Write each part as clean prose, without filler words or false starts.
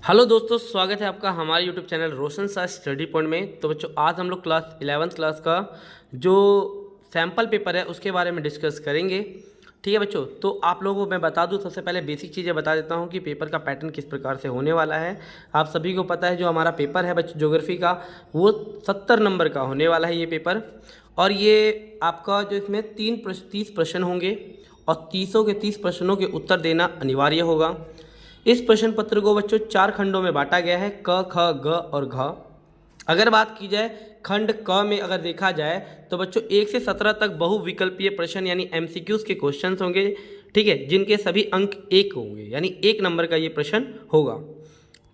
Hello दोस्तों, स्वागत है आपका हमारे यूट्यूब चैनल रोशन सा स्टडी पॉइंट में। तो बच्चों, आज हम लोग क्लास 11th क्लास का जो सैम्पल पेपर है उसके बारे में डिस्कस करेंगे। ठीक है बच्चों, तो आप लोगों को मैं बता दूं, सबसे पहले बेसिक चीज़ें बता देता हूं कि पेपर का पैटर्न किस प्रकार से होने वाला है। आप सभी को पता है जो हमारा पेपर है बच्चों ज्योग्राफी का, वो 70 नंबर का होने वाला है ये पेपर। और ये आपका जो इसमें 30 प्रश्न होंगे और 30 के 30 प्रश्नों के उत्तर देना अनिवार्य होगा। इस प्रश्न पत्र को बच्चों 4 खंडों में बांटा गया है, क, ख, ग और घ। अगर बात की जाए खंड क में, अगर देखा जाए तो बच्चों 1 से 17 तक बहुविकल्पीय प्रश्न यानी एमसीक्यूज के क्वेश्चंस होंगे। ठीक है, जिनके सभी अंक 1 होंगे, यानी 1 नंबर का ये प्रश्न होगा।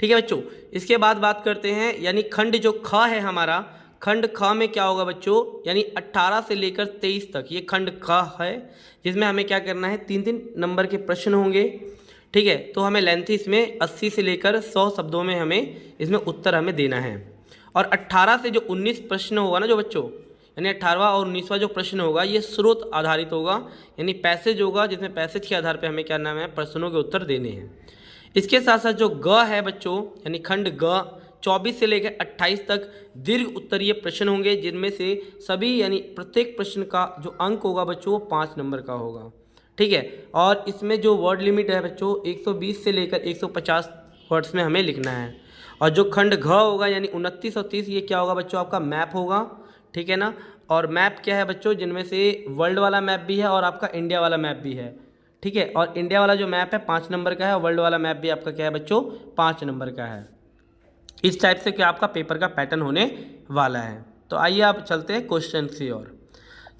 ठीक है बच्चों, इसके बाद बात करते हैं यानी खंड जो ख है हमारा, खंड ख में क्या होगा बच्चों, यानी 18 से लेकर 23 तक ये खंड ख है, जिसमें हमें क्या करना है, 3-3 नंबर के प्रश्न होंगे। ठीक है, तो हमें लेंथ इसमें 80 से लेकर 100 शब्दों में हमें इसमें उत्तर हमें देना है। और 18 से जो 19 प्रश्न होगा ना जो बच्चों, यानी 18वां और 19वां जो प्रश्न होगा ये स्रोत आधारित होगा, यानी पैसेज होगा, जिसमें पैसेज के आधार पर हमें क्या नाम है, प्रश्नों के उत्तर देने हैं। इसके साथ साथ जो ग है बच्चों, यानी खंड ग 24 से लेकर 28 तक दीर्घ उत्तरीय प्रश्न होंगे, जिनमें से सभी यानी प्रत्येक प्रश्न का जो अंक होगा बच्चों वो 5 नंबर का होगा। ठीक है, और इसमें जो वर्ड लिमिट है बच्चों 120 से लेकर 150 वर्ड्स में हमें लिखना है। और जो खंड घ होगा यानी 29 और 30, ये क्या होगा बच्चों, आपका मैप होगा। ठीक है ना, और मैप क्या है बच्चों, जिनमें से वर्ल्ड वाला मैप भी है और आपका इंडिया वाला मैप भी है। ठीक है, और इंडिया वाला जो मैप है 5 नंबर का है और वर्ल्ड वाला मैप भी आपका क्या है बच्चों, 5 नंबर का है। इस टाइप से क्या आपका पेपर का पैटर्न होने वाला है। तो आइए आप चलते हैं क्वेश्चन की ओर।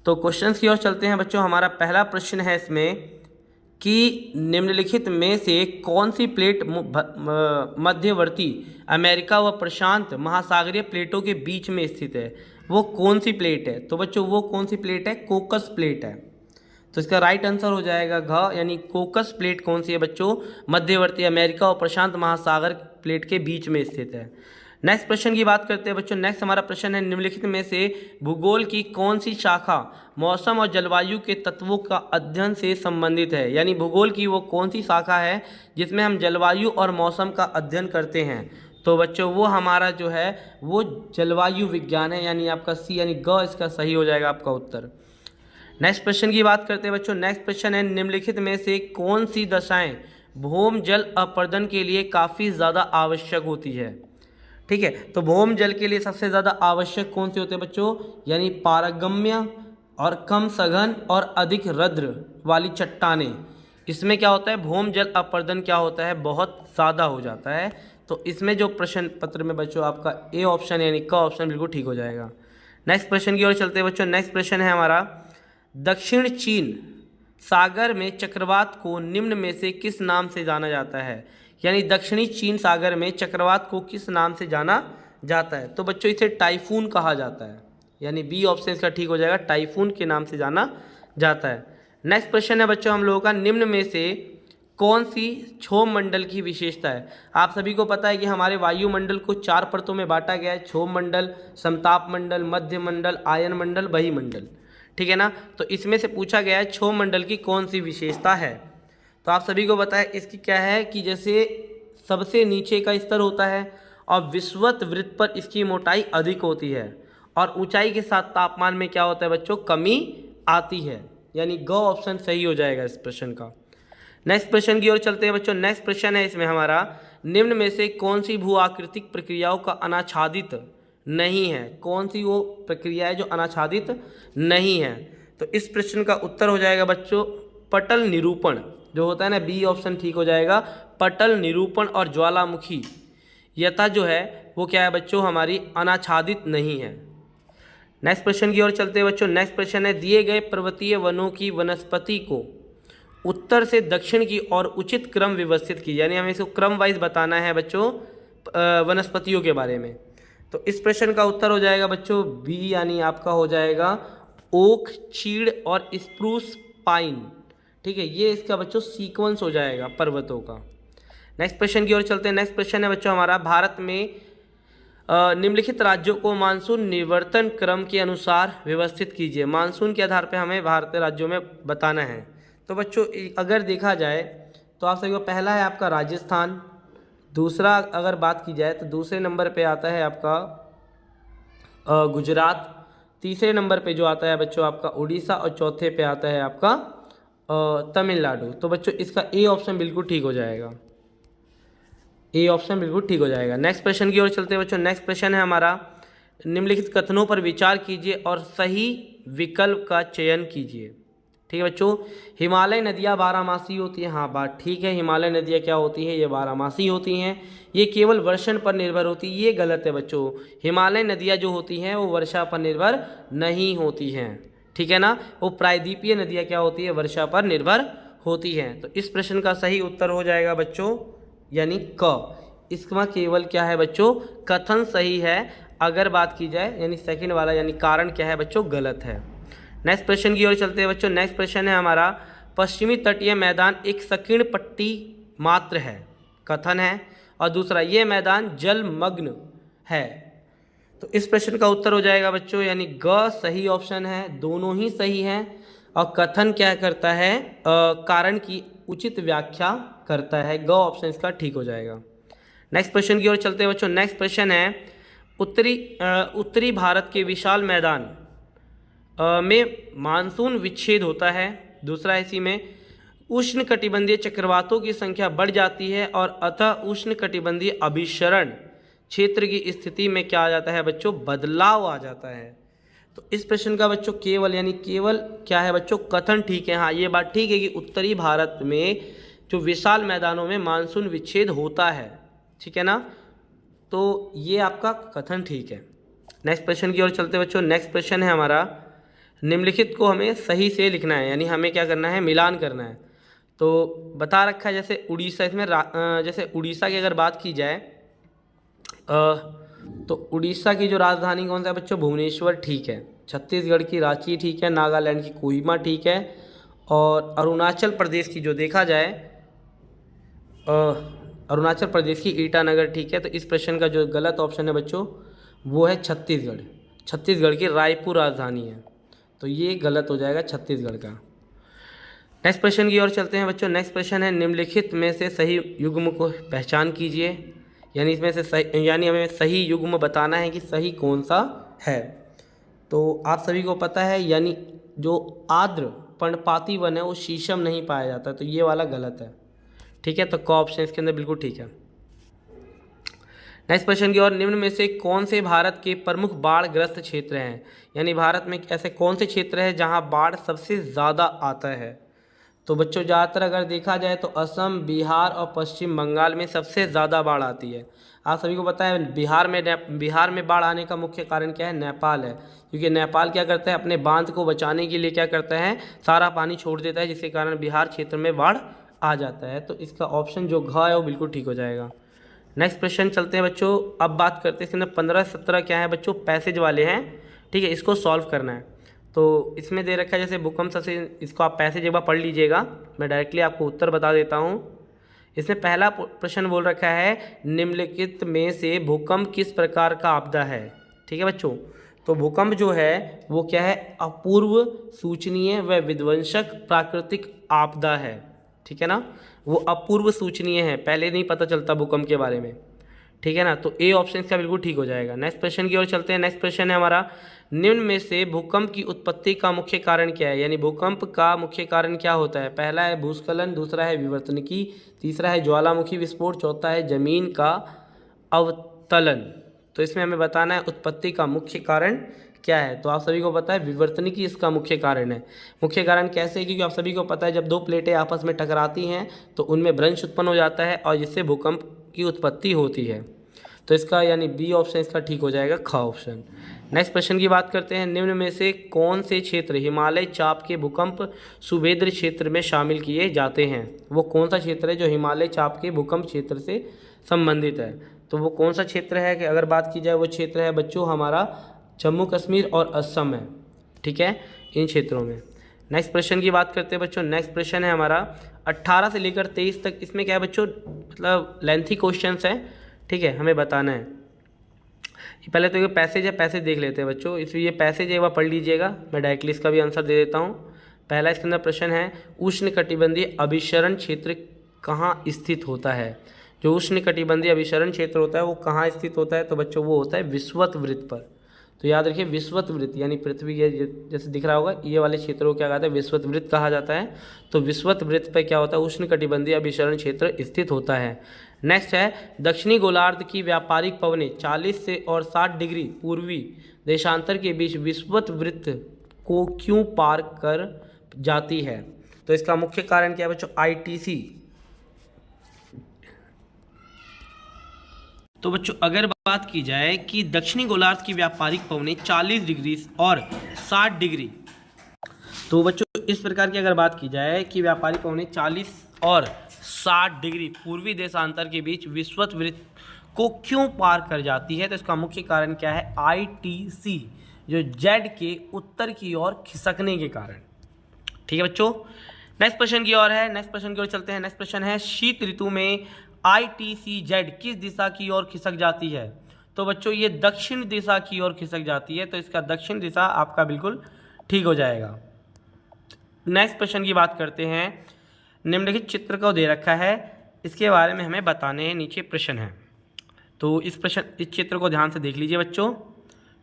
तो क्वेश्चंस की ओर चलते हैं बच्चों। हमारा पहला प्रश्न है इसमें कि निम्नलिखित में से कौन सी प्लेट मध्यवर्ती अमेरिका व प्रशांत महासागरीय प्लेटों के बीच में स्थित है, वो कौन सी प्लेट है। तो बच्चों वो कौन सी प्लेट है, कोकस प्लेट है। तो इसका राइट आंसर हो जाएगा घ, यानी कोकस प्लेट कौन सी है बच्चों, मध्यवर्ती अमेरिका और प्रशांत महासागर प्लेट के बीच में स्थित है। नेक्स्ट प्रश्न की बात करते हैं बच्चों। नेक्स्ट हमारा प्रश्न है, निम्नलिखित में से भूगोल की कौन सी शाखा मौसम और जलवायु के तत्वों का अध्ययन से संबंधित है। यानी भूगोल की वो कौन सी शाखा है जिसमें हम जलवायु और मौसम का अध्ययन करते हैं। तो बच्चों वो हमारा जो है वो जलवायु विज्ञान है, यानी आपका सी यानी ग इसका सही हो जाएगा आपका उत्तर। नेक्स्ट प्रश्न की बात करते हैं बच्चों। नेक्स्ट प्रश्न है, निम्नलिखित में से कौन सी दशाएं भौम जल अपर्दन के लिए काफ़ी ज़्यादा आवश्यक होती है। ठीक है, तो भौम जल के लिए सबसे ज़्यादा आवश्यक कौन से होते हैं बच्चों, यानी पारगम्य और कम सघन और अधिक रद्र वाली चट्टानें। इसमें क्या होता है, भौम जल अपर्दन क्या होता है, बहुत ज़्यादा हो जाता है। तो इसमें जो प्रश्न पत्र में बच्चों आपका ए ऑप्शन यानी क ऑप्शन बिल्कुल ठीक हो जाएगा। नेक्स्ट प्रश्न की ओर चलते हैं बच्चों। नेक्स्ट प्रश्न है हमारा, दक्षिण चीन सागर में चक्रवात को निम्न में से किस नाम से जाना जाता है। यानी दक्षिणी चीन सागर में चक्रवात को किस नाम से जाना जाता है। तो बच्चों इसे टाइफून कहा जाता है, यानी बी ऑप्शन इसका ठीक हो जाएगा, टाइफून के नाम से जाना जाता है। नेक्स्ट प्रश्न है बच्चों हम लोगों का, निम्न में से कौन सी क्षोभ मंडल की विशेषता है। आप सभी को पता है कि हमारे वायुमंडल को 4 परतों में बांटा गया है, क्षोभ मंडल, समताप मंडल, मध्य मंडल, आयन मंडल, बहिमंडल। ठीक है ना, तो इसमें से पूछा गया है क्षोभ मंडल की कौन सी विशेषता है। तो आप सभी को पता है इसकी क्या है कि जैसे सबसे नीचे का स्तर होता है और विषुवत वृत्त पर इसकी मोटाई अधिक होती है और ऊंचाई के साथ तापमान में क्या होता है बच्चों, कमी आती है, यानी ग ऑप्शन सही हो जाएगा इस प्रश्न का। नेक्स्ट प्रश्न की ओर चलते हैं बच्चों। नेक्स्ट प्रश्न है इसमें हमारा, निम्न में से कौन सी भू आकृतिक प्रक्रियाओं का अनाच्छादित नहीं है। कौन सी वो प्रक्रिया है जो अनाच्छादित नहीं है। तो इस प्रश्न का उत्तर हो जाएगा बच्चों पटल निरूपण जो होता है ना, बी ऑप्शन ठीक हो जाएगा। पटल निरूपण और ज्वालामुखी यथा जो है वो क्या है बच्चों, हमारी अनाच्छादित नहीं है। नेक्स्ट प्रश्न की ओर चलते हैं बच्चों। नेक्स्ट प्रश्न है, दिए गए पर्वतीय वनों की वनस्पति को उत्तर से दक्षिण की ओर उचित क्रम व्यवस्थित की। यानी हमें इसको क्रम वाइज बताना है बच्चों वनस्पतियों के बारे में। तो इस प्रश्न का उत्तर हो जाएगा बच्चों बी, यानी आपका हो जाएगा ओक, चीड़ और स्प्रूस पाइन। ठीक है, ये इसका बच्चों सीक्वेंस हो जाएगा पर्वतों का। नेक्स्ट प्रश्न की ओर चलते हैं। नेक्स्ट प्रश्न है बच्चों हमारा, भारत में निम्नलिखित राज्यों को मानसून निवर्तन क्रम के अनुसार व्यवस्थित कीजिए। मानसून के आधार पर हमें भारतीय राज्यों में बताना है। तो बच्चों अगर देखा जाए तो आप सभी को पहला है आपका राजस्थान, दूसरा अगर बात की जाए तो दूसरे नंबर पे आता है आपका गुजरात, तीसरे नंबर पे जो आता है बच्चों आपका उड़ीसा, और चौथे पे आता है आपका तमिलनाडु। तो बच्चों इसका ए ऑप्शन बिल्कुल ठीक हो जाएगा, ए ऑप्शन बिल्कुल ठीक हो जाएगा। नेक्स्ट प्रश्न की ओर चलते हैं बच्चों। नेक्स्ट प्रश्न है हमारा, निम्नलिखित कथनों पर विचार कीजिए और सही विकल्प का चयन कीजिए। ठीक है बच्चों, हिमालय नदियाँ बारहमासी होती हैं। हाँ, बात ठीक है, हिमालय नदियाँ क्या होती हैं, ये बारहमासी होती हैं। ये केवल वर्षण पर निर्भर होती है, ये गलत है बच्चों। हिमालय नदियाँ जो होती हैं वो वर्षा पर निर्भर नहीं होती हैं, ठीक है ना। वो प्रायद्वीपीय नदियाँ क्या होती है, वर्षा पर निर्भर होती हैं। तो इस प्रश्न का सही उत्तर हो जाएगा बच्चों यानी क। इसका केवल क्या है बच्चों, कथन सही है अगर बात की जाए, यानी सेकंड वाला यानी कारण क्या है बच्चों, गलत है। नेक्स्ट प्रश्न की ओर चलते हैं बच्चों। नेक्स्ट प्रश्न है हमारा, पश्चिमी तटीय मैदान एक संकीर्ण पट्टी मात्र है, कथन है। और दूसरा, ये मैदान जलमग्न है। तो इस प्रश्न का उत्तर हो जाएगा बच्चों यानी ग सही ऑप्शन है, दोनों ही सही हैं। और कथन क्या करता है, कारण की उचित व्याख्या करता है। ग ऑप्शन इसका ठीक हो जाएगा। नेक्स्ट प्रश्न की ओर चलते हैं बच्चों। नेक्स्ट प्रश्न है, उत्तरी भारत के विशाल मैदान में मानसून विच्छेद होता है। दूसरा, इसी में उष्ण कटिबंधीय चक्रवातों की संख्या बढ़ जाती है और अतः उष्ण कटिबंधीय अभिसरण क्षेत्र की स्थिति में क्या आ जाता है बच्चों, बदलाव आ जाता है। तो इस प्रश्न का बच्चों केवल यानी केवल क्या है बच्चों, कथन ठीक है। हाँ, ये बात ठीक है कि उत्तरी भारत में जो विशाल मैदानों में मानसून विच्छेद होता है, ठीक है ना। तो ये आपका कथन ठीक है। नेक्स्ट प्रश्न की ओर चलते हैं बच्चों। नेक्स्ट प्रश्न है हमारा, निम्नलिखित को हमें सही से लिखना है, यानी हमें क्या करना है, मिलान करना है। तो बता रखा है जैसे उड़ीसा, इसमें जैसे उड़ीसा की अगर बात की जाए तो उड़ीसा की जो राजधानी कौन सा है बच्चों, भुवनेश्वर ठीक है। छत्तीसगढ़ की रांची ठीक है। नागालैंड की कोहिमा ठीक है। और अरुणाचल प्रदेश की जो देखा जाए अरुणाचल प्रदेश की ईटानगर ठीक है। तो इस प्रश्न का जो गलत ऑप्शन है बच्चों वो है छत्तीसगढ़। छत्तीसगढ़ की रायपुर राजधानी है, तो ये गलत हो जाएगा छत्तीसगढ़ का। नेक्स्ट प्रश्न की ओर चलते हैं बच्चों। नेक्स्ट प्रश्न है, निम्नलिखित में से सही युग्म को पहचान कीजिए, यानी इसमें से सही, यानी हमें सही युग्म बताना है कि सही कौन सा है। तो आप सभी को पता है यानी जो आर्द्र पर्णपाती वन है वो शीशम नहीं पाया जाता, तो ये वाला गलत है, ठीक है। तो क ऑप्शन इसके अंदर बिल्कुल ठीक है। नेक्स्ट प्रश्न की ओर, निम्न में से कौन से भारत के प्रमुख बाढ़ ग्रस्त क्षेत्र हैं, यानी भारत में ऐसे कौन से क्षेत्र है जहां बाढ़ सबसे ज़्यादा आता है। तो बच्चों ज़्यादातर अगर देखा जाए तो असम, बिहार और पश्चिम बंगाल में सबसे ज़्यादा बाढ़ आती है। आप सभी को पता है बिहार में बाढ़ आने का मुख्य कारण क्या है, नेपाल है। क्योंकि नेपाल क्या करता है, अपने बांध को बचाने के लिए क्या करता है, सारा पानी छोड़ देता है, जिसके कारण बिहार क्षेत्र में बाढ़ आ जाता है। तो इसका ऑप्शन जो घ है वो बिल्कुल ठीक हो जाएगा। नेक्स्ट प्रश्न चलते हैं बच्चों। अब बात करते हैं इसके अंदर 15-17 क्या है बच्चों, पैसेज वाले हैं, ठीक है। इसको सॉल्व करना है। तो इसमें दे रखा है जैसे भूकंप से, इसको आप पैसेज एक बार पढ़ लीजिएगा, मैं डायरेक्टली आपको उत्तर बता देता हूँ। इसमें पहला प्रश्न बोल रखा है, निम्नलिखित में से भूकंप किस प्रकार का आपदा है, ठीक है बच्चों। तो भूकंप जो है वो क्या है, अपूर्व, सूचनीय व विध्वंसक प्राकृतिक आपदा है, ठीक है ना। वो अपूर्व सूचनीय है, पहले नहीं पता चलता भूकंप के बारे में, ठीक है ना। तो ए ऑप्शन इसका बिल्कुल ठीक हो जाएगा। नेक्स्ट प्रश्न की ओर चलते हैं। नेक्स्ट प्रश्न है हमारा, निम्न में से भूकंप की उत्पत्ति का मुख्य कारण क्या है, यानी भूकंप का मुख्य कारण क्या होता है। पहला है भूस्खलन, दूसरा है विवर्तनिकी, तीसरा है ज्वालामुखी विस्फोट, चौथा है जमीन का अवतलन। तो इसमें हमें बताना है उत्पत्ति का मुख्य कारण क्या है। तो आप सभी को पता है विवर्तनिकी इसका मुख्य कारण है। मुख्य कारण कैसे, क्योंकि आप सभी को पता है जब दो प्लेटें आपस में टकराती हैं तो उनमें भ्रंश उत्पन्न हो जाता है और जिससे भूकंप की उत्पत्ति होती है। तो इसका यानी बी ऑप्शन इसका ठीक हो जाएगा, ख ऑप्शन। नेक्स्ट प्रश्न की बात करते हैं, निम्न में से कौन से क्षेत्र हिमालय चाप के भूकंप सुभेद्र क्षेत्र में शामिल किए जाते हैं। वो कौन सा क्षेत्र है जो हिमालय चाप के भूकंप क्षेत्र से संबंधित है। तो वो कौन सा क्षेत्र है कि अगर बात की जाए वो क्षेत्र है बच्चों हमारा जम्मू कश्मीर और असम है, ठीक है, इन क्षेत्रों में। नेक्स्ट प्रश्न की बात करते हैं बच्चों। नेक्स्ट प्रश्न है हमारा 18 से लेकर 23 तक। इसमें क्या है बच्चों, मतलब लेंथी क्वेश्चंस हैं, ठीक है, हमें बताना है। पहले तो ये पैसेज है, पैसेज देख लेते हैं बच्चों। इसलिए ये पैसेज एक बार पढ़ लीजिएगा, मैं डायरेक्टली इसका भी आंसर दे देता हूँ। पहला इसके अंदर प्रश्न है, उष्ण कटिबंधीय अभिसरण क्षेत्र कहाँ स्थित होता है। जो उष्णकटिबंधीय अभिसरण क्षेत्र होता है वो कहाँ स्थित होता है, तो बच्चों वो होता है विषुवत वृत्त पर। तो याद रखिए विषुवत वृत्त यानी पृथ्वी के जैसे दिख रहा होगा, ये वाले क्षेत्रों को क्या कहता है, विषुवत वृत्त कहा जाता है। तो विषुवत वृत्त पर क्या होता है, उष्णकटिबंधीय अभिसरण क्षेत्र स्थित होता है। नेक्स्ट है दक्षिणी गोलार्ध की व्यापारिक पवनें 40 से और 60 डिग्री पूर्वी देशांतर के बीच विषुवत वृत्त को क्यों पार कर जाती है। तो इसका मुख्य कारण क्या है बच्चों, ITC। तो बच्चों अगर बात की जाए कि दक्षिणी गोलार्ध की व्यापारिक पवनें 40 डिग्री और 60 डिग्री, तो बच्चों इस प्रकार की अगर बात की जाए कि व्यापारिक पवनें 40 और 60 डिग्री पूर्वी देशांतर के बीच विषुवत वृत्त को क्यों पार कर जाती है, तो इसका मुख्य कारण क्या है, ITC, जो जेड के उत्तर की ओर खिसकने के कारण। ठीक है बच्चों, नेक्स्ट प्रश्न की ओर है, नेक्स्ट प्रश्न की ओर चलते हैं। नेक्स्ट प्रश्न है शीत ऋतु में ITC जेड किस दिशा की ओर खिसक जाती है। तो बच्चों ये दक्षिण दिशा की ओर खिसक जाती है, तो इसका दक्षिण दिशा आपका बिल्कुल ठीक हो जाएगा। नेक्स्ट प्रश्न की बात करते हैं। निम्नलिखित चित्र को दे रखा है, इसके बारे में हमें बताने हैं, नीचे प्रश्न है। तो इस चित्र को ध्यान से देख लीजिए बच्चों।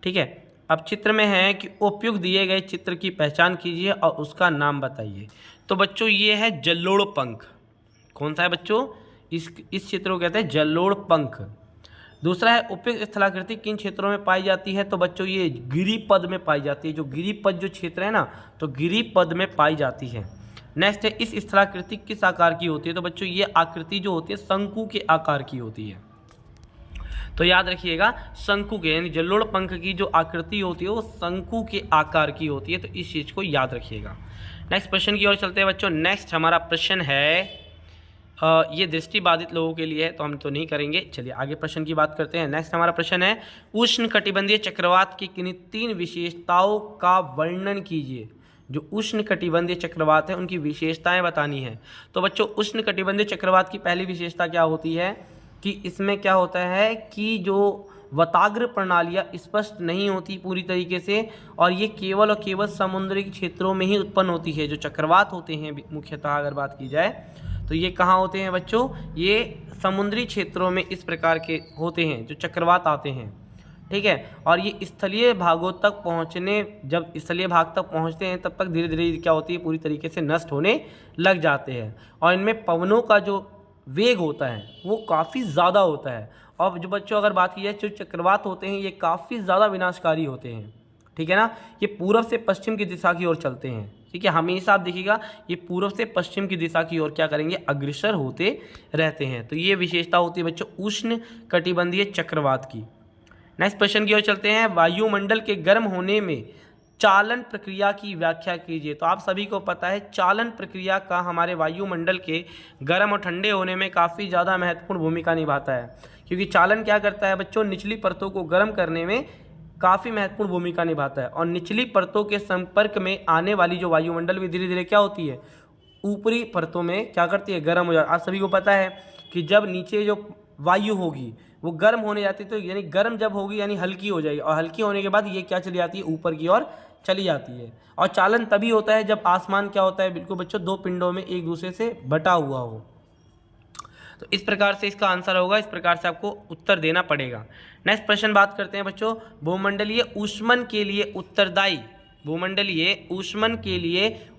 ठीक है, अब चित्र में है कि उपयुक्त दिए गए चित्र की पहचान कीजिए और उसका नाम बताइए। तो बच्चों ये है जलोढ़ पंख। कौन सा है बच्चों, इस चित्र को कहते हैं जलोढ़ पंख। दूसरा है उपयुक्त स्थलाकृति किन क्षेत्रों में पाई जाती है। तो बच्चों ये गिरिपद में पाई जाती है। जो गिरिपद जो क्षेत्र है ना, तो गिरिपद में पाई जाती है। नेक्स्ट है इस स्थलाकृति किस आकार की होती है। तो बच्चों ये आकृति जो होती है शंकु के आकार की होती है। तो याद रखिएगा शंकु के, यानी जलोढ़ पंख की जो आकृति होती है वो शंकु के आकार की होती है। तो इस चीज़ को याद रखिएगा। नेक्स्ट प्रश्न की ओर चलते हैं बच्चों। नेक्स्ट हमारा प्रश्न है, ये दृष्टिबाधित लोगों के लिए है तो हम तो नहीं करेंगे। चलिए आगे प्रश्न की बात करते हैं। नेक्स्ट हमारा प्रश्न है उष्णकटिबंधीय चक्रवात की किन्हीं 3 विशेषताओं का वर्णन कीजिए। जो उष्णकटिबंधीय चक्रवात है उनकी विशेषताएं बतानी है। तो बच्चों उष्णकटिबंधीय चक्रवात की पहली विशेषता क्या होती है कि इसमें क्या होता है कि जो वताग्र प्रणालियाँ स्पष्ट नहीं होती पूरी तरीके से, और ये केवल और केवल समुद्री क्षेत्रों में ही उत्पन्न होती है। जो चक्रवात होते हैं मुख्यतः अगर बात की जाए तो ये कहाँ होते हैं बच्चों, ये समुद्री क्षेत्रों में इस प्रकार के होते हैं जो चक्रवात आते हैं। ठीक है, और ये स्थलीय भागों तक जब स्थलीय भाग तक पहुँचते हैं तब तक धीरे धीरे क्या होती है, पूरी तरीके से नष्ट होने लग जाते हैं। और इनमें पवनों का जो वेग होता है वो काफ़ी ज़्यादा होता है। और जो बच्चों अगर बात की जाए जो चक्रवात होते हैं ये काफ़ी ज़्यादा विनाशकारी होते हैं। ठीक है ना, ये पूर्व से पश्चिम की दिशा की ओर चलते हैं। ठीक है, हमेशा आप देखिएगा ये पूर्व से पश्चिम की दिशा की ओर क्या करेंगे, अग्रसर होते रहते हैं। तो ये विशेषता होती है बच्चों उष्णकटिबंधीय चक्रवात की। नेक्स्ट प्रश्न की ओर चलते हैं। वायुमंडल के गर्म होने में चालन प्रक्रिया की व्याख्या कीजिए। तो आप सभी को पता है चालन प्रक्रिया का हमारे वायुमंडल के गर्म और ठंडे होने में काफ़ी ज़्यादा महत्वपूर्ण भूमिका निभाता है। क्योंकि चालन क्या करता है बच्चों, निचली परतों को गर्म करने में काफ़ी महत्वपूर्ण भूमिका निभाता है। और निचली परतों के संपर्क में आने वाली जो वायुमंडल भी धीरे धीरे क्या होती है, ऊपरी परतों में क्या करती है, गर्म हो जाती है। आप सभी को पता है कि जब नीचे जो वायु होगी वो गर्म होने जाती है, तो यानी गर्म जब होगी यानी हल्की हो जाएगी, और हल्की होने के बाद ये क्या चली जाती है, ऊपर की ओर चली जाती है। और चालन तभी होता है जब आसमान क्या होता है बिल्कुल बच्चों, 2 पिंडों में एक दूसरे से बटा हुआ हो। तो इस प्रकार से इसका आंसर होगा, इस प्रकार से आपको उत्तर देना पड़ेगा। नेक्स्ट प्रश्न बात करते हैं बच्चों, भूमंडलीय ऊष्मन के लिए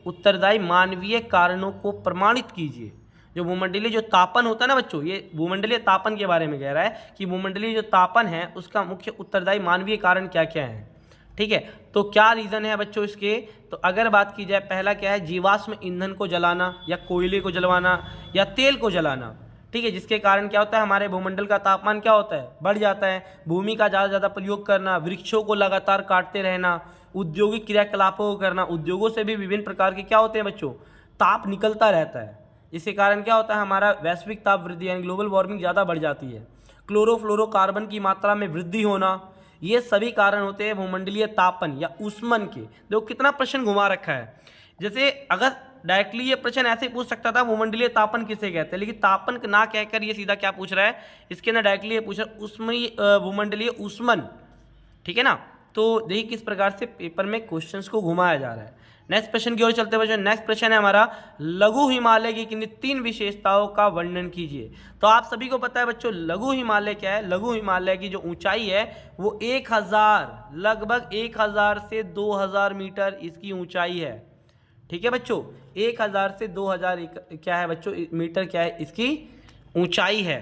उत्तरदायी मानवीय कारणों को प्रमाणित कीजिए। जो भूमंडलीय जो तापन होता है ना बच्चों, ये भूमंडलीय तापन के बारे में कह रहा है कि भूमंडलीय जो तापन है उसका मुख्य उत्तरदायी मानवीय कारण क्या क्या है। ठीक है, तो क्या रीज़न है बच्चों इसके। तो अगर बात की जाए, पहला क्या है, जीवाश्म ईंधन को जलाना या कोयले को जलवाना या तेल को जलाना। ठीक है, जिसके कारण क्या होता है, हमारे भूमंडल का तापमान क्या होता है, बढ़ जाता है। भूमि का ज़्यादा से ज़्यादा प्रयोग करना, वृक्षों को लगातार काटते रहना, औद्योगिक क्रियाकलापों को करना। उद्योगों से भी विभिन्न प्रकार के क्या होते हैं बच्चों, ताप निकलता रहता है। इसके कारण क्या होता है, हमारा वैश्विक ताप वृद्धि यानी ग्लोबल वार्मिंग ज़्यादा बढ़ जाती है। क्लोरोफ्लोरोकार्बन की मात्रा में वृद्धि होना, ये सभी कारण होते हैं भूमंडलीय तापन या ऊष्मन के। देखो कितना प्रश्न घुमा रखा है। जैसे अगर डायरेक्टली ये प्रश्न ऐसे पूछ सकता था भूमंडलीय तापन किसे कहते हैं, लेकिन तापन ना कहकर ये सीधा क्या पूछ रहा है, इसके अंदर डायरेक्टली ये पूछ रहा है भूमंडलीय ऊष्मन। ठीक है ना, तो देखिए किस प्रकार से पेपर में क्वेश्चंस को घुमाया जा रहा है। नेक्स्ट प्रश्न की ओर चलते हैं बच्चों। नेक्स्ट प्रश्न है हमारा, लघु हिमालय की किन्हीं 3 विशेषताओं का वर्णन कीजिए। तो आप सभी को पता है बच्चों लघु हिमालय क्या है। लघु हिमालय की जो ऊंचाई है वो 1000 लगभग 1000 से 2000 मीटर इसकी ऊंचाई है। ठीक है बच्चों, 1000 से 2000 क्या है बच्चों मीटर क्या है इसकी ऊंचाई है।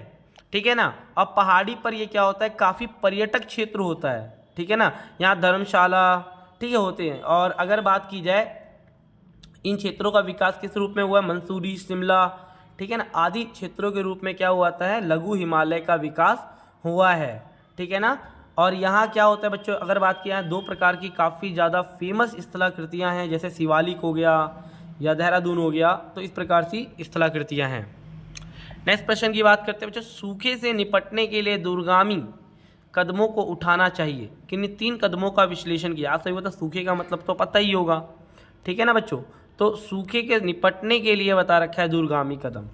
ठीक है ना। अब पहाड़ी पर ये क्या होता है, काफ़ी पर्यटक क्षेत्र होता है। ठीक है ना, यहाँ धर्मशाला ठीक है होते हैं। और अगर बात की जाए इन क्षेत्रों का विकास किस रूप में हुआ, मंसूरी, शिमला ठीक है ना आदि क्षेत्रों के रूप में क्या हुआ है, लघु हिमालय का विकास हुआ है। ठीक है ना। और यहाँ क्या होता है बच्चों, अगर बात किया है 2 प्रकार की काफ़ी ज़्यादा फेमस स्थलाकृतियाँ हैं, जैसे शिवालिक हो गया या देहरादून हो गया, तो इस प्रकार की स्थलाकृतियाँ हैं। नेक्स्ट प्रश्न की बात करते हैं बच्चों, सूखे से निपटने के लिए दूरगामी कदमों को उठाना चाहिए। किन्हीं 3 कदमों का विश्लेषण किया। आप सभी को तो सूखे का मतलब तो पता ही होगा। ठीक है ना बच्चों, तो सूखे के निपटने के लिए बता रखा है दूरगामी कदम।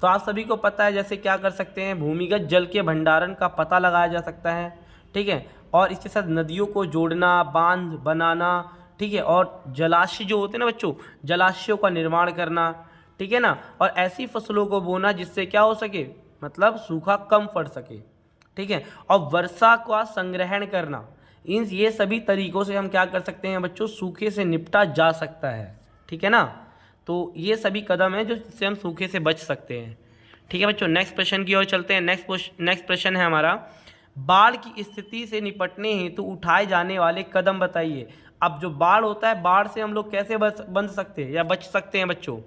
तो आप सभी को पता है जैसे क्या कर सकते हैं, भूमिगत जल के भंडारण का पता लगाया जा सकता है। ठीक है, और इसके साथ नदियों को जोड़ना, बांध बनाना, ठीक है, और जलाशय जो होते हैं ना बच्चों, जलाशयों का निर्माण करना। ठीक है ना, और ऐसी फसलों को बोना जिससे क्या हो सके, मतलब सूखा कम पड़ सके। ठीक है, और वर्षा का संग्रहण करना। ये सभी तरीकों से हम क्या कर सकते हैं बच्चों, सूखे से निपटा जा सकता है। ठीक है ना, तो ये सभी कदम हैं जो जिससे हम सूखे से बच सकते हैं। ठीक है बच्चों, नेक्स्ट प्रश्न की ओर चलते हैं। नेक्स्ट प्रश्न है हमारा, बाढ़ की स्थिति से निपटने हेतु उठाए जाने वाले कदम बताइए। अब जो बाढ़ होता है, बाढ़ से हम लोग कैसे बच सकते हैं या बच सकते हैं बच्चों।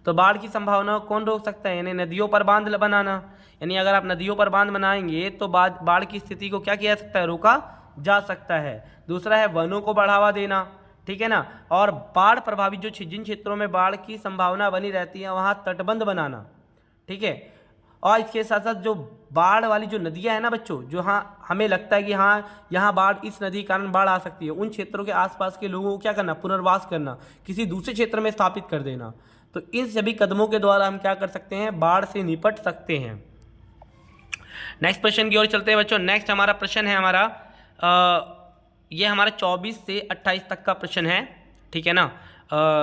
तो बाढ़ की संभावना को कौन रोक सकता है, यानी नदियों पर बांध बनाना। यानी अगर आप नदियों पर बांध बनाएंगे तो बाढ़ की स्थिति को क्या किया जा सकता है, रोका जा सकता है। दूसरा है वनों को बढ़ावा देना। ठीक है ना, और बाढ़ प्रभावित जिन क्षेत्रों में बाढ़ की संभावना बनी रहती है वहाँ तटबंध बनाना। ठीक है, और इसके साथ साथ जो बाढ़ वाली जो नदियाँ हैं ना बच्चों, जो हाँ हमें लगता है कि हाँ यहाँ बाढ़, इस नदी के कारण बाढ़ आ सकती है, उन क्षेत्रों के आसपास के लोगों को क्या करना, पुनर्वास करना, किसी दूसरे क्षेत्र में स्थापित कर देना। तो इन सभी कदमों के द्वारा हम क्या कर सकते हैं, बाढ़ से निपट सकते हैं। नेक्स्ट प्रश्न की ओर चलते हैं बच्चों। नेक्स्ट हमारा प्रश्न है हमारा ये हमारा 24 से 28 तक का प्रश्न है। ठीक है ना,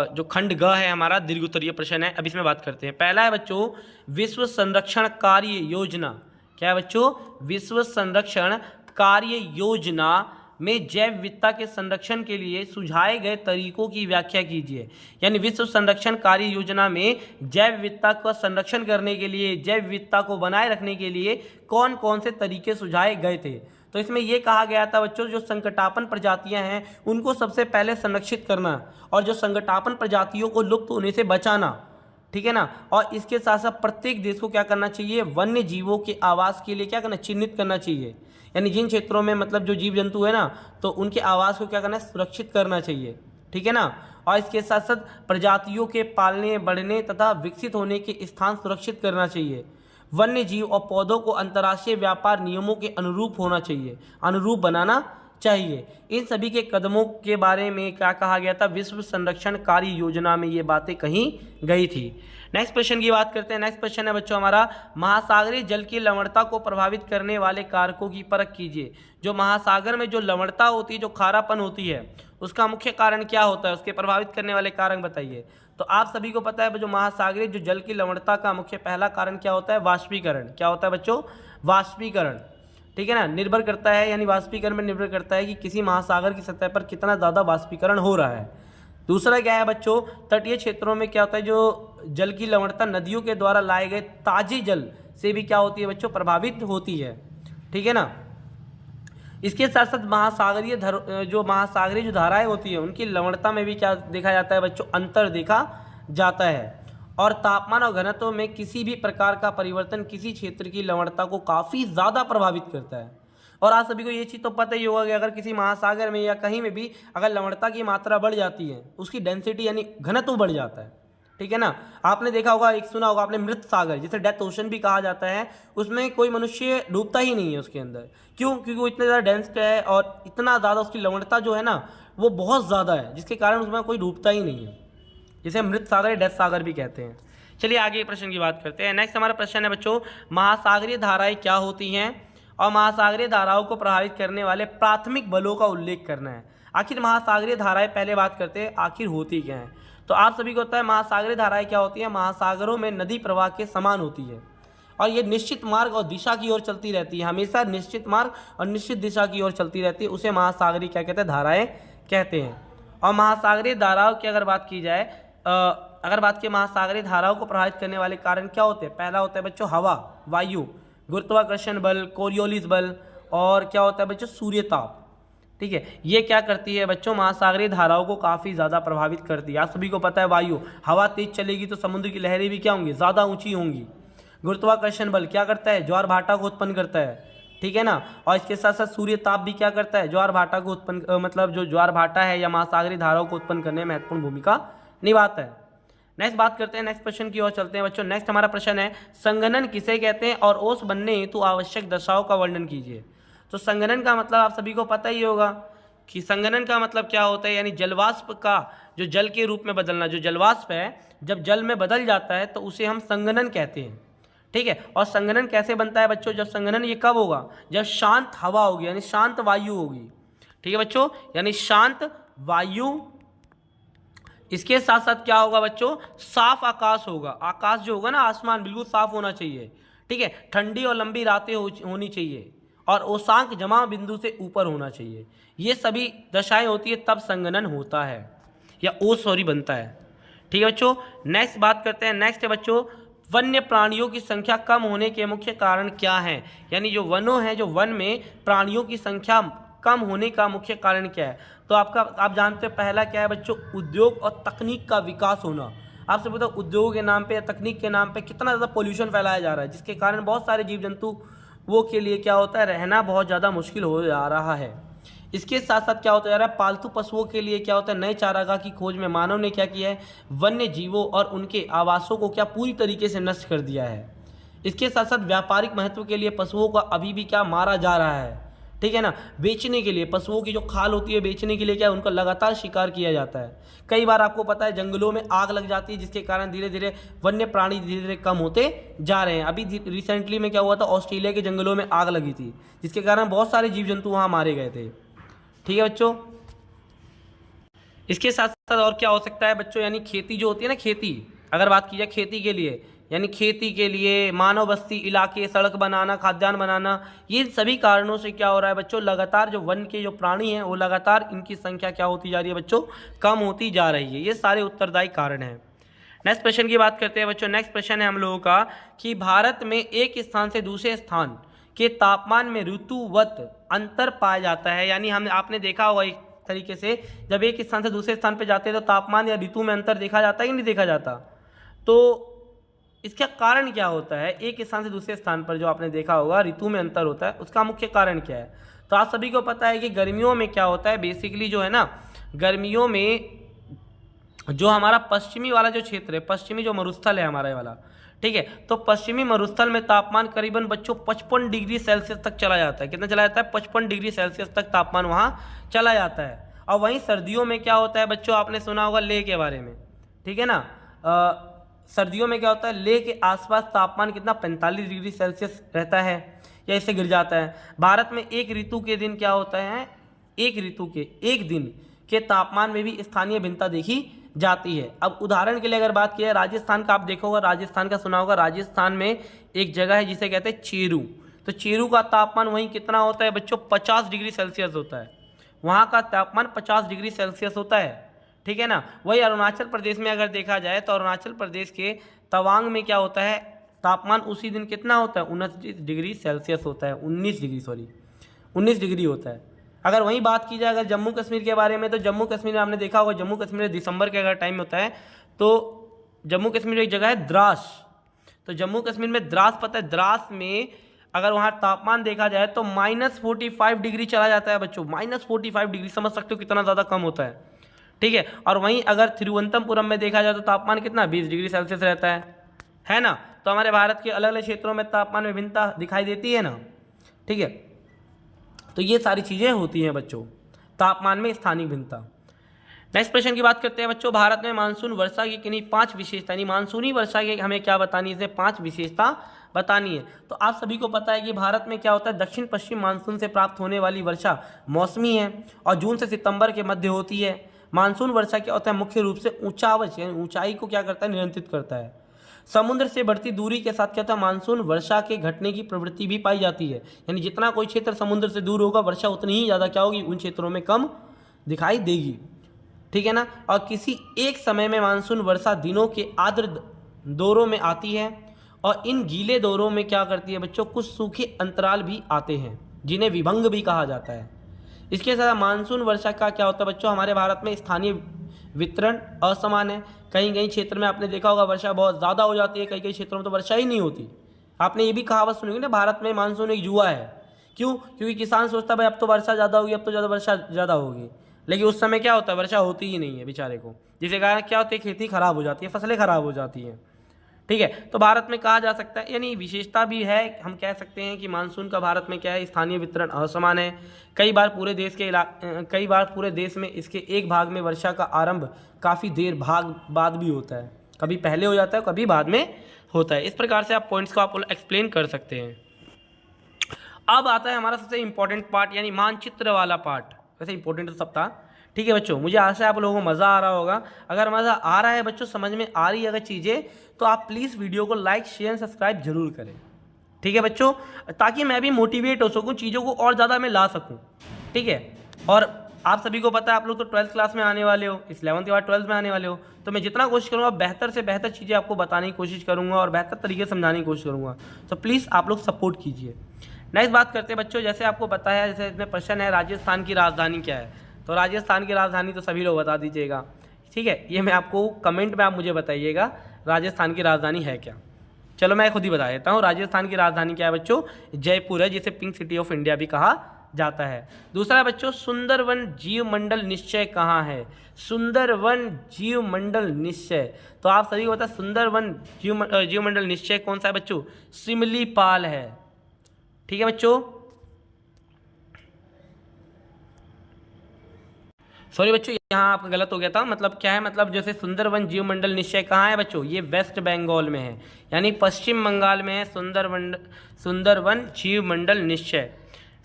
जो खंड ग है हमारा दीर्घ उत्तरीय प्रश्न है। अब इसमें बात करते हैं। पहला है बच्चों, विश्व संरक्षण कार्य योजना। क्या है बच्चों, विश्व संरक्षण कार्य योजना में जैव विविधता के संरक्षण के लिए सुझाए गए तरीकों की व्याख्या कीजिए। यानी विश्व संरक्षण कार्य योजना में जैव विविधता का संरक्षण करने के लिए, जैव विविधता को बनाए रखने के लिए कौन कौन से तरीके सुझाए गए थे। तो इसमें यह कहा गया था बच्चों, जो संकटापन्न प्रजातियां हैं उनको सबसे पहले संरक्षित करना, और जो संकटापन्न प्रजातियों को लुप्त होने से बचाना। ठीक है ना, और इसके साथ साथ प्रत्येक देश को क्या करना चाहिए, वन्य जीवों के आवास के लिए क्या करना, चिन्हित करना चाहिए। यानी जिन क्षेत्रों में मतलब जो जीव जंतु है ना, तो उनके आवास को क्या करना है, सुरक्षित करना चाहिए। ठीक है ना, और इसके साथ साथ प्रजातियों के पालने, बढ़ने तथा विकसित होने के स्थान सुरक्षित करना चाहिए। वन्य जीव और पौधों को अंतर्राष्ट्रीय व्यापार नियमों के अनुरूप होना चाहिए, अनुरूप बनाना चाहिए। इन सभी के कदमों के बारे में क्या कहा गया था, विश्व संरक्षण कार्य योजना में ये बातें कही गई थी। नेक्स्ट प्रश्न की बात करते हैं। नेक्स्ट प्रश्न है बच्चों हमारा, महासागरीय जल की लवणता को प्रभावित करने वाले कारकों की परख कीजिए। जो महासागर में जो लवणता होती है, जो खारापन होती है, उसका मुख्य कारण क्या होता है, उसके प्रभावित करने वाले कारक बताइए। तो आप सभी को पता है जो महासागरीय जो जल की लवणता का मुख्य पहला कारण क्या होता है, वाष्पीकरण। क्या होता है बच्चों, वाष्पीकरण। ठीक है ना, निर्भर करता है, यानी वाष्पीकरण में निर्भर करता है कि किसी महासागर की सतह पर कितना ज़्यादा वाष्पीकरण हो रहा है। दूसरा क्या है बच्चों, तटीय क्षेत्रों में क्या होता है, जो जल की लवणता नदियों के द्वारा लाए गए ताजे जल से भी क्या होती है बच्चों, प्रभावित होती है। ठीक है ना, इसके साथ साथ महासागरीय जो धाराएं होती है उनकी लवणता में भी क्या देखा जाता है बच्चों, अंतर देखा जाता है। और तापमान और घनत्व में किसी भी प्रकार का परिवर्तन किसी क्षेत्र की लवणता को काफ़ी ज़्यादा प्रभावित करता है। और आप सभी को ये चीज़ तो पता ही होगा कि अगर किसी महासागर में या कहीं में भी अगर लवणता की मात्रा बढ़ जाती है, उसकी डेंसिटी यानी घनत्व बढ़ जाता है। ठीक है ना, आपने देखा होगा, एक सुना होगा आपने मृत सागर, जिसे डेथ ओशन भी कहा जाता है, उसमें कोई मनुष्य डूबता ही नहीं है उसके अंदर। क्यों, क्योंकि वो इतना ज़्यादा डेंस है और इतना ज़्यादा उसकी लवणता जो है ना वो बहुत ज़्यादा है, जिसके कारण उसमें कोई डूबता ही नहीं है, जिसे मृत सागर या डेथ सागर भी कहते हैं। चलिए आगे प्रश्न की बात करते हैं। नेक्स्ट हमारा प्रश्न है बच्चों, महासागरीय धाराएं क्या होती हैं और महासागरीय धाराओं को प्रभावित करने वाले प्राथमिक बलों का उल्लेख करना है। आखिर महासागरीय धाराएं, पहले बात करते हैं आखिर होती क्या हैं। तो आप सभी को पता है महासागरीय धाराएं क्या होती है, महासागरों में नदी प्रवाह के समान होती है और ये निश्चित मार्ग और दिशा की ओर चलती रहती है, हमेशा निश्चित मार्ग और निश्चित दिशा की ओर चलती रहती है, उसे महासागरीय क्या कहते हैं, धाराएं कहते हैं। और महासागरीय धाराओं की अगर बात की जाए, अगर बात की महासागरीय धाराओं को प्रभावित करने वाले कारण क्या होते हैं, पहला होता है बच्चों हवा, वायु, गुरुत्वाकर्षण बल, कोरियोलिस बल, और क्या होता है बच्चों सूर्य ताप। ठीक है, ये क्या करती है बच्चों, महासागरीय धाराओं को काफ़ी ज़्यादा प्रभावित करती है। आप सभी को पता है वायु, हवा तेज चलेगी तो समुद्र की लहरें भी क्या होंगी, ज़्यादा ऊंची होंगी। गुरुत्वाकर्षण बल क्या करता है, ज्वार भाटा को उत्पन्न करता है, ठीक है ना। और इसके साथ साथ सूर्य ताप भी क्या करता है, ज्वार भाटा को उत्पन्न मतलब जो ज्वार भाटा है या महासागरीय धाराओं को उत्पन्न करने में महत्वपूर्ण भूमिका निभाता है। नेक्स्ट बात करते हैं, नेक्स्ट क्वेश्चन की ओर चलते हैं बच्चों। नेक्स्ट हमारा प्रश्न है, संघनन किसे कहते हैं और ओस बनने हेतु आवश्यक दशाओं का वर्णन कीजिए। तो संघनन का मतलब आप सभी को पता ही होगा कि संघनन का मतलब क्या होता है, यानी जलवाष्प का जो जल के रूप में बदलना, जो जलवाष्प है जब जल में बदल जाता है तो उसे हम संघनन कहते हैं। ठीक है, और संघनन कैसे बनता है बच्चों, जब संघनन ये कब होगा, जब शांत हवा होगी यानी शांत वायु होगी। ठीक है बच्चों, यानी शांत वायु, इसके साथ साथ क्या होगा बच्चों, साफ आकाश होगा। आकाश जो होगा ना, आसमान बिल्कुल साफ होना चाहिए। ठीक है, ठंडी और लंबी रातें होनी चाहिए और ओसांक जमा बिंदु से ऊपर होना चाहिए। ये सभी दशाएं होती है तब संघनन होता है या बनता है। ठीक है बच्चों, नेक्स्ट बात करते हैं। नेक्स्ट है बच्चों, वन्य प्राणियों की संख्या कम होने के मुख्य कारण क्या हैं, यानी जो वनों हैं, जो वन में प्राणियों की संख्या कम होने का मुख्य कारण क्या है। तो आप जानते हो पहला क्या है बच्चों, उद्योग और तकनीक का विकास होना। आपसे पता उद्योग के नाम पे या तकनीक के नाम पे कितना ज़्यादा पोल्यूशन फैलाया जा रहा है, जिसके कारण बहुत सारे जीव जंतु वो के लिए क्या होता है, रहना बहुत ज़्यादा मुश्किल हो जा रहा है। इसके साथ साथ क्या होता जा रहा है, पालतू पशुओं के लिए क्या होता है, नए चारागाह की खोज में मानव ने क्या किया है, वन्य जीवों और उनके आवासों को क्या पूरी तरीके से नष्ट कर दिया है। इसके साथ साथ व्यापारिक महत्व के लिए पशुओं का अभी भी क्या मारा जा रहा है। ठीक है ना, बेचने के लिए पशुओं की जो खाल होती है बेचने के लिए क्या उनका लगातार शिकार किया जाता है। कई बार आपको पता है जंगलों में आग लग जाती है, जिसके कारण धीरे धीरे वन्य प्राणी धीरे धीरे कम होते जा रहे हैं। अभी रिसेंटली में क्या हुआ था, ऑस्ट्रेलिया के जंगलों में आग लगी थी, जिसके कारण बहुत सारे जीव जंतु वहाँ मारे गए थे। ठीक है बच्चों, इसके साथ साथ और क्या हो सकता है बच्चों, यानी खेती जो होती है ना, खेती अगर बात की जाए खेती के लिए, यानी खेती के लिए मानव बस्ती इलाके, सड़क बनाना, खाद्यान्न बनाना, ये सभी कारणों से क्या हो रहा है बच्चों, लगातार जो वन के जो प्राणी हैं वो लगातार इनकी संख्या क्या होती जा रही है बच्चों, कम होती जा रही है। ये सारे उत्तरदायी कारण हैं। नेक्स्ट प्रश्न की बात करते हैं बच्चों। नेक्स्ट प्रश्न है हम लोगों का कि भारत में एक स्थान से दूसरे स्थान के तापमान में ऋतुवत अंतर पाया जाता है। यानी आपने देखा होगा एक तरीके से, जब एक स्थान से दूसरे स्थान पर जाते हैं तो तापमान या ऋतु में अंतर देखा जाता है कि नहीं देखा जाता। तो इसका कारण क्या होता है, एक स्थान से दूसरे स्थान पर जो आपने देखा होगा ऋतु में अंतर होता है, उसका मुख्य कारण क्या है। तो आप सभी को पता है कि गर्मियों में क्या होता है, बेसिकली जो है ना, गर्मियों में जो हमारा पश्चिमी वाला जो क्षेत्र है, पश्चिमी जो मरुस्थल है हमारा वाला, ठीक है, तो पश्चिमी मरुस्थल में तापमान करीबन बच्चों 55 डिग्री सेल्सियस तक चला जाता है। कितना चला जाता है, 55 डिग्री सेल्सियस तक तापमान वहाँ चला जाता है। और वहीं सर्दियों में क्या होता है बच्चों, आपने सुना होगा लेह के बारे में, ठीक है ना, सर्दियों में क्या होता है, लेह के आसपास तापमान कितना 45 डिग्री सेल्सियस रहता है या इससे गिर जाता है। भारत में एक ऋतु के दिन क्या होता है, एक ऋतु के एक दिन के तापमान में भी स्थानीय भिन्नता देखी जाती है। अब उदाहरण के लिए अगर बात की जाए राजस्थान का, आप देखो होगा, राजस्थान का सुना होगा, राजस्थान में एक जगह है जिसे कहते हैं चेरू। तो चेरू का तापमान वहीं कितना होता है बच्चों, 50 डिग्री सेल्सियस होता है। वहाँ का तापमान 50 डिग्री सेल्सियस होता है, ठीक है ना। वही अरुणाचल प्रदेश में अगर देखा जाए तो अरुणाचल प्रदेश के तवांग में क्या होता है, तापमान उसी दिन कितना होता है, 19 डिग्री सेल्सियस होता है, 19 डिग्री होता है। अगर वहीं बात की जाए अगर जम्मू कश्मीर के बारे में, तो जम्मू कश्मीर में आपने देखा होगा, जम्मू कश्मीर में दिसंबर के अगर टाइम होता है तो जम्मू कश्मीर में एक जगह है द्रास। तो जम्मू कश्मीर में द्रास, पता है द्रास में अगर वहाँ तापमान देखा जाए तो -45 डिग्री चला जाता है बच्चों, -45 डिग्री, समझ सकते हो कितना ज़्यादा कम होता है, ठीक है। और वहीं अगर तिरुवनंतपुरम में देखा जाए तो तापमान कितना 20 डिग्री सेल्सियस रहता है ना। तो हमारे भारत के अलग अलग क्षेत्रों में तापमान में भिन्नता दिखाई देती है ना, ठीक है। तो ये सारी चीज़ें होती हैं बच्चों, तापमान में स्थानिक भिन्नता। नेक्स्ट प्रश्न की बात करते हैं बच्चों। भारत में मानसून वर्षा की किन्हीं 5 विशेषता, यानी मानसूनी वर्षा की हमें क्या बतानी है, 5 विशेषता बतानी है। तो आप सभी को पता है कि भारत में क्या होता है, दक्षिण पश्चिम मानसून से प्राप्त होने वाली वर्षा मौसमी है और जून से सितंबर के मध्य होती है। मानसून वर्षा क्या होता है, मुख्य रूप से ऊंचावच यानी ऊंचाई को क्या करता है, नियंत्रित करता है। समुद्र से बढ़ती दूरी के साथ क्या होता है, मानसून वर्षा के घटने की प्रवृत्ति भी पाई जाती है। यानी जितना कोई क्षेत्र समुद्र से दूर होगा, वर्षा उतनी ही ज़्यादा क्या होगी, उन क्षेत्रों में कम दिखाई देगी। ठीक है ना। और किसी एक समय में मानसून वर्षा दिनों के आर्द्र दौरों में आती है और इन गीले दौरों में क्या करती है बच्चों, कुछ सूखे अंतराल भी आते हैं जिन्हें विभंग भी कहा जाता है। इसके साथ मानसून वर्षा का क्या होता है बच्चों, हमारे भारत में स्थानीय वितरण असमान है। कहीं कहीं क्षेत्र में आपने देखा होगा वर्षा बहुत ज़्यादा हो जाती है, कई कई क्षेत्रों में तो वर्षा ही नहीं होती। आपने ये भी कहावत सुनी होगी ना, भारत में मानसून एक जुआ है। क्यों? क्योंकि किसान सोचता है भाई अब तो वर्षा ज़्यादा होगी, अब तो ज़्यादा वर्षा ज़्यादा होगी, लेकिन उस समय क्या होता है, वर्षा होती ही नहीं है बेचारे को, जिसके कारण क्या होती है, खेती खराब हो जाती है, फसलें खराब हो जाती हैं। ठीक है। तो भारत में कहा जा सकता है, यानी विशेषता भी है, हम कह सकते हैं कि मानसून का भारत में क्या है, स्थानीय वितरण असमान है। कई बार पूरे देश में इसके एक भाग में वर्षा का आरंभ काफ़ी देर बाद भी होता है, कभी पहले हो जाता है, कभी बाद में होता है। इस प्रकार से आप पॉइंट्स को आप एक्सप्लेन कर सकते हैं। अब आता है हमारा सबसे इंपॉर्टेंट पार्ट, यानी मानचित्र वाला पार्ट। वैसे इंपॉर्टेंट तो सब था। ठीक है बच्चों, मुझे आशा है आप लोगों को मज़ा आ रहा होगा। अगर मज़ा आ रहा है बच्चों, समझ में आ रही है अगर चीज़ें, तो आप प्लीज़ वीडियो को लाइक शेयर सब्सक्राइब जरूर करें। ठीक है बच्चों, ताकि मैं भी मोटिवेट हो सकूं, चीज़ों को और ज़्यादा मैं ला सकूं। ठीक है। और आप सभी को पता है, आप लोग तो 12th क्लास में आने वाले हो, इस 11th के बाद 12th में आने वाले हो, तो मैं जितना कोशिश करूँगा बेहतर से बेहतर चीज़ें आपको बताने की कोशिश करूँगा और बेहतर तरीके से समझाने की कोशिश करूँगा। तो प्लीज़ आप लोग सपोर्ट कीजिए। नेक्स्ट बात करते हैं बच्चों, जैसे आपको पता है, जैसे इसमें प्रश्न है राजस्थान की राजधानी क्या है, तो राजस्थान की राजधानी तो सभी लोग बता दीजिएगा। ठीक है, ये मैं आपको कमेंट में आप मुझे बताइएगा राजस्थान की राजधानी है क्या। चलो मैं खुद ही बता देता हूँ, राजस्थान की राजधानी क्या है बच्चों, जयपुर है, जिसे पिंक सिटी ऑफ इंडिया भी कहा जाता है। दूसरा बच्चों, सुंदरवन जीव मंडल निश्चय कहाँ है, सुंदरवन जीव मंडल निश्चय, तो आप सभी को पता है सुंदरवन जीव मंडल निश्चय कौन सा है बच्चों, सिमलीपाल है। ठीक है बच्चों, सॉरी बच्चों, यहाँ आपका गलत हो गया था, मतलब क्या है, मतलब जैसे सुंदरवन जीव मंडल निश्चय कहाँ है बच्चों, ये वेस्ट बंगाल में है, यानी पश्चिम बंगाल में है सुंदरवन जीव मंडल निश्चय।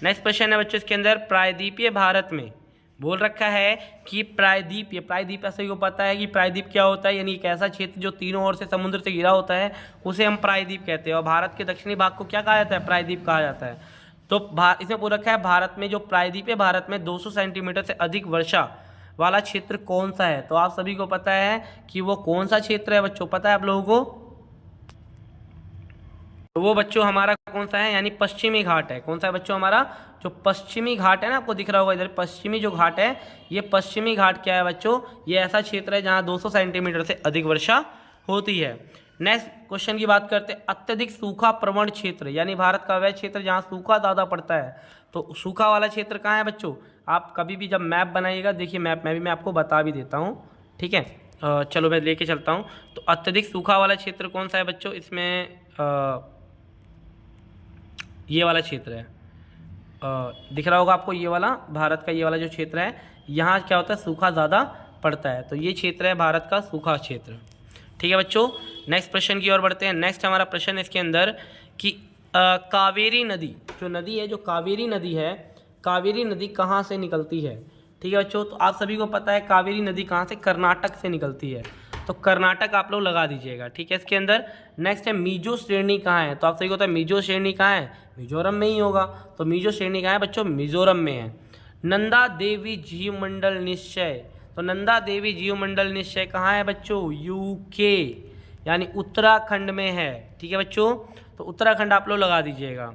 नेक्स्ट क्वेश्चन है बच्चों, इसके अंदर प्रायद्वीपीय भारत में बोल रखा है कि प्रायद्वीप सभी को पता है कि प्रायद्वीप क्या होता है, यानी एक ऐसा क्षेत्र जो तीनों ओर से समुद्र से घिरा होता है, उसे हम प्रायद्वीप कहते हैं। और भारत के दक्षिणी भाग को क्या कहा जाता है, प्रायद्वीप कहा जाता है। तो इसमें बोल रखा है भारत में जो प्रायद्वीपीय भारत में 200 सेंटीमीटर से अधिक वर्षा वाला क्षेत्र कौन सा है, तो आप सभी को पता है कि वो कौन सा क्षेत्र है बच्चों, पता है आप लोगों को, तो वो बच्चों हमारा कौन सा है, यानी पश्चिमी घाट है। कौन सा है बच्चों, हमारा जो पश्चिमी घाट है ना, आपको दिख रहा होगा इधर पश्चिमी जो घाट है, ये पश्चिमी घाट क्या है बच्चों, ये ऐसा क्षेत्र है जहाँ 200 सेंटीमीटर से अधिक वर्षा होती है। नेक्स्ट क्वेश्चन की बात करते हैं, अत्यधिक सूखा प्रवण क्षेत्र, यानी भारत का वह क्षेत्र जहाँ सूखा ज़्यादा पड़ता है, तो सूखा वाला क्षेत्र कहाँ है बच्चों। आप कभी भी जब मैप बनाइएगा, देखिए मैप में भी मैं आपको बता भी देता हूँ। ठीक है, चलो मैं लेके चलता हूँ। तो अत्यधिक सूखा वाला क्षेत्र कौन सा है बच्चों, इसमें ये वाला क्षेत्र है, दिख रहा होगा आपको, ये वाला भारत का ये वाला जो क्षेत्र है, यहाँ क्या होता है, सूखा ज़्यादा पड़ता है, तो ये क्षेत्र है भारत का सूखा क्षेत्र। ठीक है बच्चों, नेक्स्ट प्रश्न की ओर बढ़ते हैं। नेक्स्ट हमारा प्रश्न इसके अंदर कि कावेरी नदी, जो नदी है, जो कावेरी नदी है, कावेरी नदी कहाँ से निकलती है। ठीक है बच्चों, तो आप सभी को पता है कावेरी नदी कहाँ से, कर्नाटक से निकलती है, तो कर्नाटक आप लोग लगा दीजिएगा। ठीक है, इसके अंदर नेक्स्ट है मिजो श्रेणी कहाँ है, तो आप सभी को पता है मिजो श्रेणी कहाँ है, मिजोरम में ही होगा, तो मिजो श्रेणी कहाँ है बच्चों, मिजोरम में है। नंदा देवी जीव मंडल निश्चय, तो नंदा देवी जीव मंडल निश्चय कहाँ है बच्चों, यूके, यानी उत्तराखंड में है। ठीक है बच्चों, तो उत्तराखंड आप लोग लगा दीजिएगा।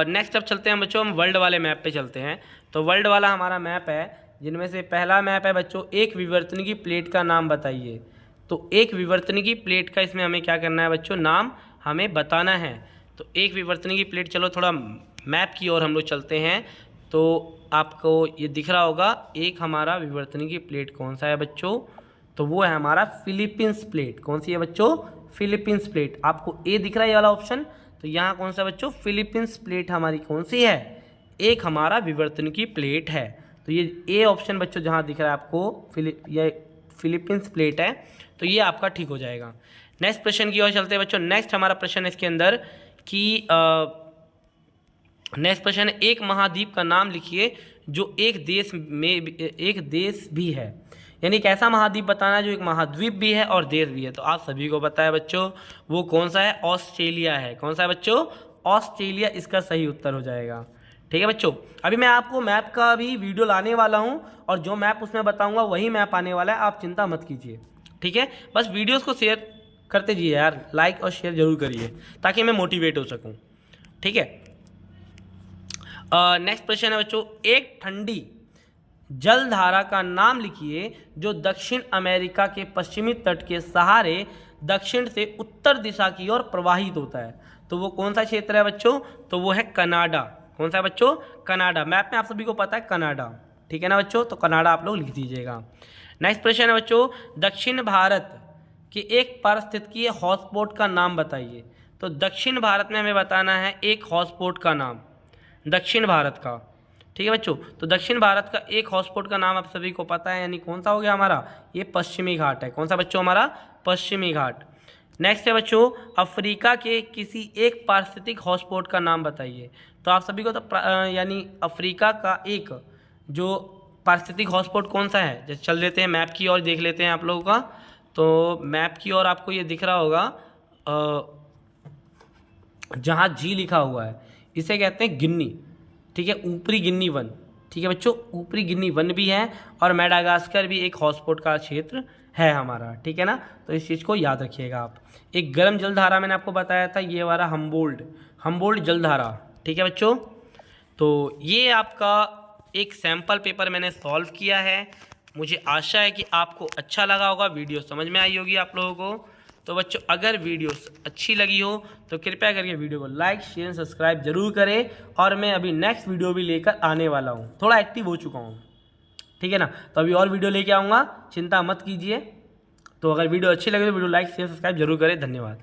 नेक्स्ट अब चलते हैं बच्चों, हम वर्ल्ड वाले मैप पे चलते हैं। तो वर्ल्ड वाला हमारा मैप है, जिनमें से पहला मैप है बच्चों, एक विवर्तनिकी प्लेट का नाम बताइए। तो एक विवर्तनिकी प्लेट का इसमें हमें क्या करना है बच्चों, नाम हमें बताना है। तो एक विवर्तनिकी प्लेट, चलो थोड़ा मैप की ओर हम लोग चलते हैं, तो आपको ये दिख रहा होगा एक हमारा विवर्तनिकी प्लेट कौन सा है बच्चों, तो वो है हमारा फिलीपींस प्लेट। कौन सी है बच्चों, फिलीपींस प्लेट। आपको ए दिख रहा है ये वाला ऑप्शन, तो यहाँ कौन सा बच्चों, फिलीपींस प्लेट हमारी कौन सी है, एक हमारा विवर्तनिकी प्लेट है। तो ये ए ऑप्शन बच्चों जहाँ दिख रहा है आपको, ये फिलीपींस प्लेट है, तो ये आपका ठीक हो जाएगा। नेक्स्ट प्रश्न की ओर चलते हैं बच्चों। नेक्स्ट हमारा प्रश्न है इसके अंदर कि नेक्स्ट प्रश्न है, एक महाद्वीप का नाम लिखिए जो एक देश भी है। यानी एक ऐसा महाद्वीप बताना है जो एक महाद्वीप भी है और देश भी है। तो आप सभी को पता है बच्चों वो कौन सा है, ऑस्ट्रेलिया है। कौन सा है बच्चों, ऑस्ट्रेलिया इसका सही उत्तर हो जाएगा। ठीक है बच्चों, अभी मैं आपको मैप का भी वीडियो लाने वाला हूं और जो मैप उसमें बताऊंगा वही मैप आने वाला है, आप चिंता मत कीजिए। ठीक है, बस वीडियोस को शेयर करते जाइए यार, लाइक और शेयर जरूर करिए ताकि मैं मोटिवेट हो सकूं। ठीक है, नेक्स्ट प्रश्न है बच्चों, एक ठंडी जलधारा का नाम लिखिए जो दक्षिण अमेरिका के पश्चिमी तट के सहारे दक्षिण से उत्तर दिशा की ओर प्रवाहित होता है। तो वो कौन सा क्षेत्र है बच्चों, तो वो है कनाडा। कौन सा है बच्चों, कनाडा। मैप में आप सभी को पता है कनाडा। ठीक है ना बच्चों, तो कनाडा आप लोग लिख दीजिएगा। नेक्स्ट प्रश्न है बच्चों, दक्षिण भारत के एक पारिस्थितिकीय हॉटस्पॉट का नाम बताइए। तो दक्षिण भारत में हमें बताना है एक हॉटस्पॉट का नाम, दक्षिण भारत का। ठीक है बच्चों, तो दक्षिण भारत का एक हॉटस्पॉट का नाम आप सभी को पता है, यानी कौन सा हो गया हमारा, ये पश्चिमी घाट है। कौन सा बच्चों, हमारा पश्चिमी घाट। नेक्स्ट है बच्चों, अफ्रीका के किसी एक पारिस्थितिक हॉटस्पॉट का नाम बताइए। तो आप सभी को तो यानी अफ्रीका का एक जो पारिस्थितिक हॉटस्पॉट कौन सा है, जैसे चल देते हैं मैप की ओर, देख लेते हैं आप लोगों का। तो मैप की ओर आपको ये दिख रहा होगा जहाँ जी लिखा हुआ है, इसे कहते हैं गिन्नी। ठीक है, ऊपरी गिन्नी वन। ठीक है बच्चों, ऊपरी गिन्नी वन भी है और मेडागास्कर भी एक हॉटस्पॉट का क्षेत्र है हमारा। ठीक है ना, तो इस चीज़ को याद रखिएगा आप। एक गर्म जलधारा मैंने आपको बताया था, ये वाला हम्बोल्ट जलधारा। ठीक है बच्चों, तो ये आपका एक सैम्पल पेपर मैंने सॉल्व किया है। मुझे आशा है कि आपको अच्छा लगा होगा, वीडियो समझ में आई होगी आप लोगों को। तो बच्चों अगर वीडियो अच्छी लगी हो तो कृपया करके वीडियो को लाइक शेयर सब्सक्राइब जरूर करें। और मैं अभी नेक्स्ट वीडियो भी लेकर आने वाला हूँ, थोड़ा एक्टिव हो चुका हूँ। ठीक है ना, तो अभी और वीडियो लेके आऊँगा, चिंता मत कीजिए। तो अगर वीडियो अच्छी लगे तो वीडियो लाइक शेयर सब्सक्राइब जरूर करें। धन्यवाद।